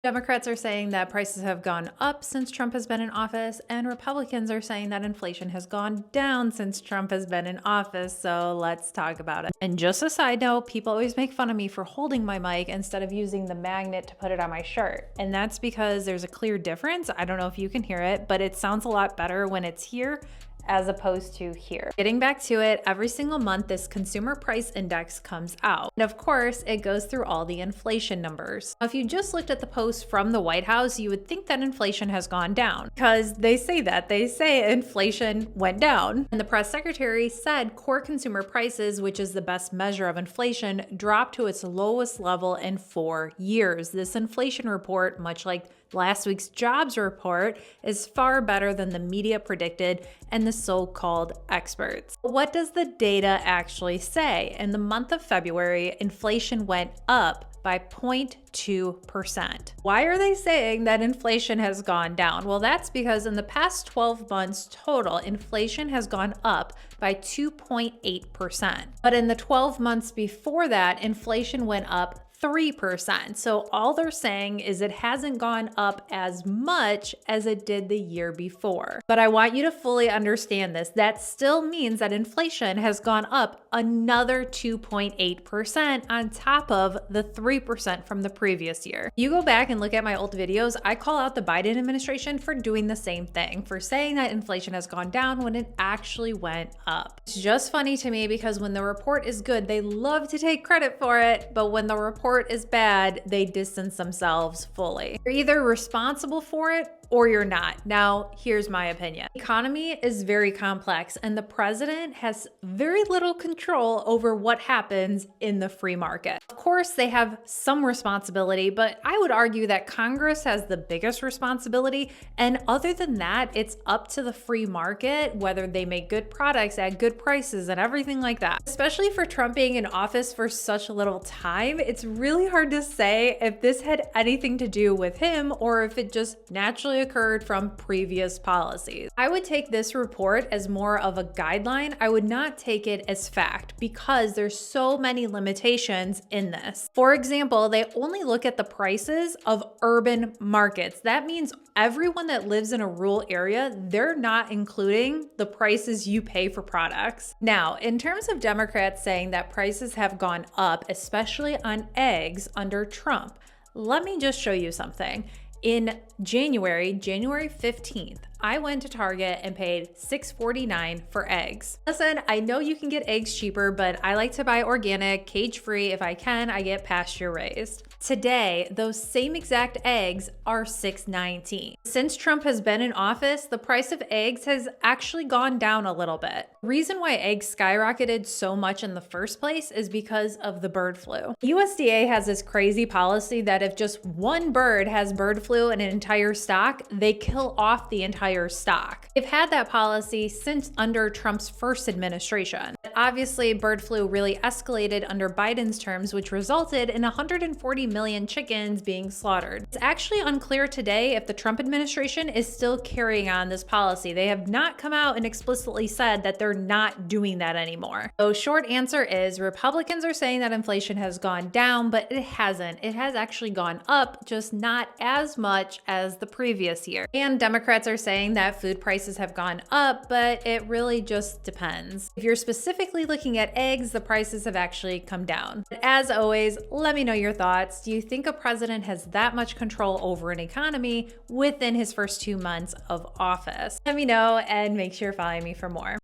Democrats are saying that prices have gone up since Trump has been in office, and Republicans are saying that inflation has gone down since Trump has been in office. So let's talk about it. And just a side note, people always make fun of me for holding my mic instead of using the magnet to put it on my shirt. And that's because there's a clear difference. I don't know if you can hear it, but it sounds a lot better when it's here as opposed to here. Getting back to it, every single month this consumer price index comes out. And of course, it goes through all the inflation numbers. Now, if you just looked at the post from the White House, you would think that inflation has gone down because they say that. They say inflation went down. And the press secretary said core consumer prices, which is the best measure of inflation, dropped to its lowest level in 4 years. This inflation report, much like last week's jobs report, is far better than the media predicted and the so-called experts. What does the data actually say? In the month of February, inflation went up by 0.2%. Why are they saying that inflation has gone down? Well, that's because in the past 12 months total, inflation has gone up by 2.8%. But in the 12 months before that, inflation went up 3%. So all they're saying is it hasn't gone up as much as it did the year before. But I want you to fully understand this. That still means that inflation has gone up another 2.8% on top of the 3% from the previous year. You go back and look at my old videos, I call out the Biden administration for doing the same thing, for saying that inflation has gone down when it actually went up. It's just funny to me because when the report is good, they love to take credit for it, but when the report is bad, they distance themselves fully. You're either responsible for it or you're not. Now, here's my opinion. The economy is very complex and the president has very little control over what happens in the free market. Of course, they have some responsibility, but I would argue that Congress has the biggest responsibility. And other than that, it's up to the free market, whether they make good products at good prices and everything like that. Especially for Trump being in office for such a little time, it's really hard to say if this had anything to do with him or if it just naturally occurred from previous policies. I would take this report as more of a guideline. I would not take it as fact because there's so many limitations in this. For example, they only look at the prices of urban markets. That means everyone that lives in a rural area, they're not including the prices you pay for products. Now, in terms of Democrats saying that prices have gone up, especially on eggs under Trump, let me just show you something. In January 15th, I went to Target and paid $6.49 for eggs. Listen, I know you can get eggs cheaper, but I like to buy organic, cage-free. If I can, I get pasture-raised. Today, those same exact eggs are $6.19. Since Trump has been in office, the price of eggs has actually gone down a little bit. The reason why eggs skyrocketed so much in the first place is because of the bird flu. USDA has this crazy policy that if just one bird has bird flu in an entire stock, they kill off the entire stock. They've had that policy since under Trump's first administration. Obviously, bird flu really escalated under Biden's terms, which resulted in 140 million chickens being slaughtered. It's actually unclear today if the Trump administration is still carrying on this policy. They have not come out and explicitly said that they're not doing that anymore. So short answer is Republicans are saying that inflation has gone down, but it hasn't. It has actually gone up, just not as much as the previous year. And Democrats are saying that food prices have gone up, but it really just depends. If you're specifically looking at eggs, the prices have actually come down. But as always, let me know your thoughts. Do you think a president has that much control over an economy within his first 2 months of office? Let me know and make sure you're following me for more.